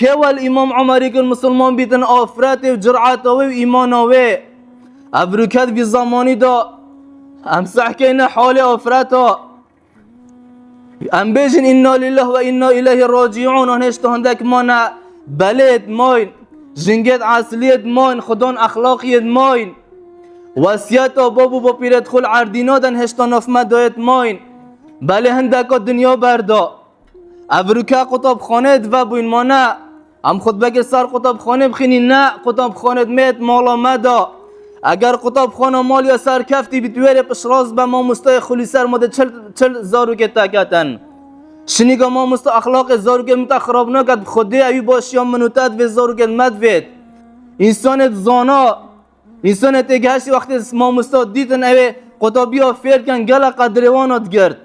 که ول امام عمری که مسلمان بیتن آفرت و جرعت و ایمان و ابروکت بی زمانی دا امسح که حال آفرت ام بیشن انا لله و انا الیه راجعون آنهشت هندک مانا بلید ماین جنگت عسلیت ماین خدان اخلاقیت ماین وصیت بابو با پیرت خل عردینادن هشتان افمد دایت ماین بله هندک دنیا بردا ابروکه قطب خانه و بوین ما نه هم خود بگر سر قطب خانه بخینی نه قطب خانه میت مالا مدا اگر قطب خانه مال یا سر کفتی بیتویر پشراز به ما مستای خلی سر ماده چل زارو که تاکتن شنیگا ما مستا اخلاق زارو که متا خراب نکد خودی اوی باشی هم منوتت و زارو که مد وید انسانت زانا انسانت اگهشی وقتی ما مستا دیتن اوی قطبی ها فیر کن گل قدروانات گرد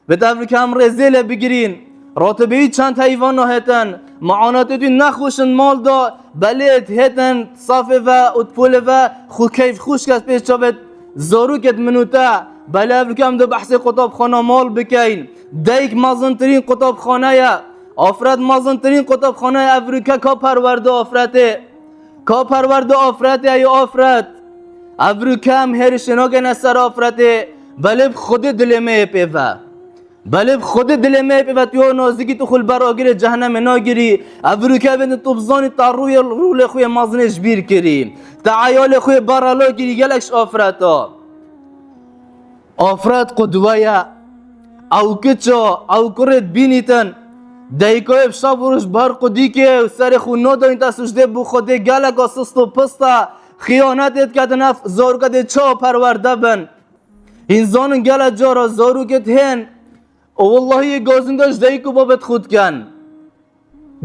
به طور که هم رزیل بگیرین راتبهی چند حیوان هتن معانات دوی نخوشن مال دا بلید هتن صافه و اتپول و خو کیف خوش کس پیش چاوید زارو کت منوتا بله افرکم دو بحث قطاب خانه مال بکین دیک مازنترین قطاب خانه یا آفرت مازنترین قطاب خانه افریکا کا پرورده آفرته کا پرورده آفرته یا آفرت افریکا هم هرشنا که نسر آفرته بله خود دلمه پیوه بله خود دلمه پیوه تو نازگی تو خل براگیر جهنم ناگیری افریکا بند طبزانی تا روی رول خوی مازنش بیر کری تا عیال خوی برالا گیری گلکش آفرتا آفرت قدوه او کچا او کرد بینیتن دیکای شب روش بر قدی که سر خو نو این تا سجده بو خوده گلک آسست و پستا خیانتت کدن زارو کده چا پرورده بن این زانن گلک جارا زارو کت هن والله یه گازنداش دیکو بابت خود کن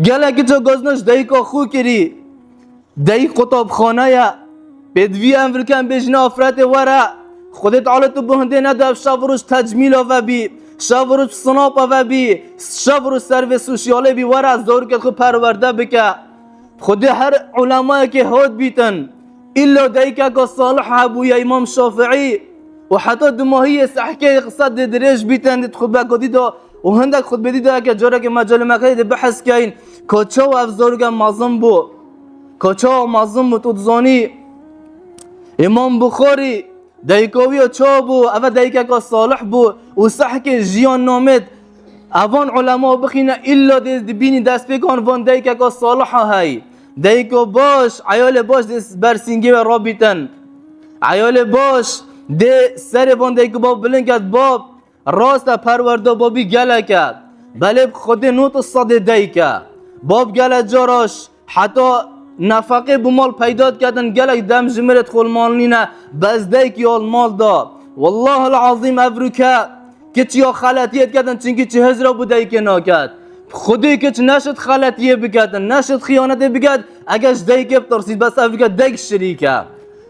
گلک چا گازنداش دیکو خو کری دیک قطاب خانه یا بدوی امریکن بجن آفرت وره خودت تعالی تو بهنده نده شب روش تجمیل و بی شب روش سناپ و بی شب روش سرویس سوشیاله بی ور از دور که خود پرورده بکه خود هر علماء که هود بیتن الا دیکه که صالح ابوی امام شافعی و حتی دماهی سحکه قصد درش بیتن دید خود بگو دیده و هندک خود بدیده که جاره که مجال مکه بحث کن کچه و افزارگه مازم بو کچه و مازم بو تودزانی امام بخاری دیکوی و چا بو او دیکه که صالح بو و سحک جیان نامد اوان علماء بخینه الا بینی دست بکن وان دیکه که صالح های دیکو باش عیال باش برسینگی و رابطن عیال باش ده سر وان دیکو باب بلنکت باب راست پرورده بابی گله کرد بله خود نوت صد دیکه باب گله جاراش حتی نفقه بمال پیدا کردن گلک دم جمرت خول مال نینه بزده که یال مال دا والله العظیم افریکا که چیا خلطیت کردن چنگی چه هزرا بوده که ناکد خودی که چه نشد خلطیه بکردن نشد خیانته بکرد اگرش دیگه بترسید بس افریکا دیگ شریکه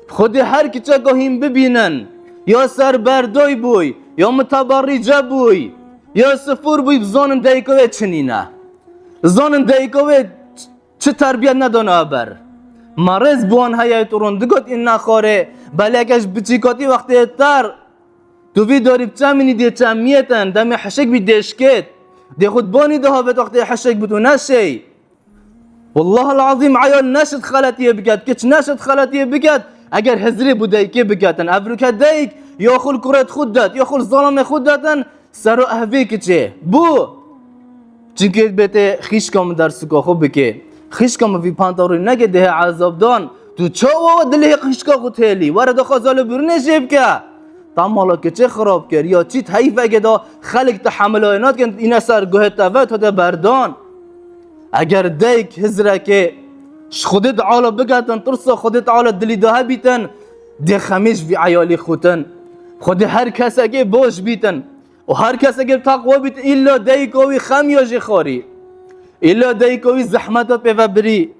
خودی هر که چه گاهیم ببینن یا سربردای بوی یا متبرجه بوی یا سفور بوی بزانن دیگه چنینه زانن دیگه چه تربیت ندانه بر مرز بوان هیای تورون دگوت این نخواره بله اگرش بچیکاتی وقتی تر تو وی داری بچمینی دی چمیتن دمی حشک بی دشکت دی خود بانی ده ها وقتی حشک بتو نشی والله العظیم عیال نشد خلطیه بکد کچ نشد خلطیه بکد اگر هزری بوده که بکدن افریکا دیگ یا خل کرت خود داد یا خل ظلم خود دادن سر و احوی کچه بو چونکه بیت خیش کام در سکا خوب بکه خیش کام وی پانتاروی نگه ده عذاب دان تو چه و دلی خیش کا خود هلی وارد خازال برونه شیب که تمالا که چه خراب کرد یا چی حیفه که دا خلق تحمل آینات که این سر گوه تفت تا بردان اگر دیک هزره که خودت عالا بگتن ترسا خودت عالا دلی ده بیتن ده خمیش وی عیالی خودن خود هر کسی که باش بیتن و هر کسی که تقوی بیتن ایلا دیکوی خمیاجی خاری ایلا دیکوی زحمت پیوه بری